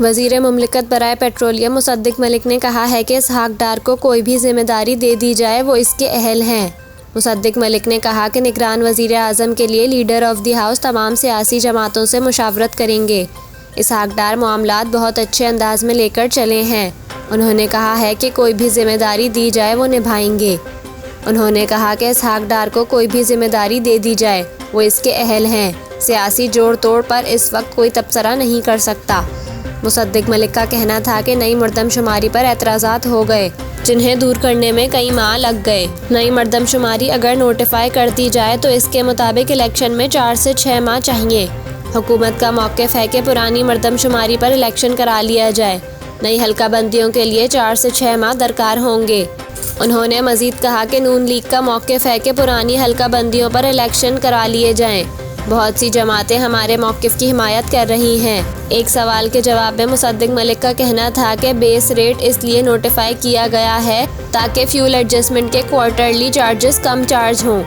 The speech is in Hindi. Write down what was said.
वज़ीर मुमलिकत बराए पेट्रोलियम मुसद्दिक मलिक ने कहा है कि इसहाक डार को कोई भी जिम्मेदारी दे दी जाए वो इसके अहल हैं। मुसद्दिक मलिक ने कहा कि निगरान वज़ीर आज़म के लिए लीडर ऑफ द हाउस तमाम सियासी जमातों से मुशावरत करेंगे। इसहाक डार मामलात बहुत अच्छे अंदाज में लेकर चले हैं। उन्होंने कहा है कि कोई भी जिम्मेदारी दी जाए वो निभाएंगे। उन्होंने कहा कि इसहाक डार को कोई भी जिम्मेदारी दे दी जाए वो इसके अहल हैं। सियासी जोड़ तोड़ पर इस वक्त कोई तबसरा नहीं कर सकता। मुसद्दिक मलिक का कहना था कि नई मरदमशुमारी पर एतराज़ात हो गए जिन्हें दूर करने में कई माह लग गए। नई मरदमशुमारी अगर नोटिफाई कर दी जाए तो इसके मुताबिक इलेक्शन में 4 से 6 माह चाहिए। हुकूमत का मौक़िफ़ है कि पुरानी मरदमशुमारी पर इलेक्शन करा लिया जाए। नई हल्का बंदियों के लिए 4 से 6 माह दरकार होंगे। उन्होंने मज़ीद कहा कि नून लीग का मौक़िफ़ है कि पुरानी हल्का बंदियों पर इलेक्शन करा लिए जाएं। बहुत सी जमातें हमारे मौक़िफ़ की हिमायत कर रही हैं। एक सवाल के जवाब में मुसद्दिक मलिक का कहना था कि बेस रेट इसलिए नोटिफाई किया गया है ताकि फ्यूल एडजस्टमेंट के क्वार्टरली चार्जेस कम चार्ज हों।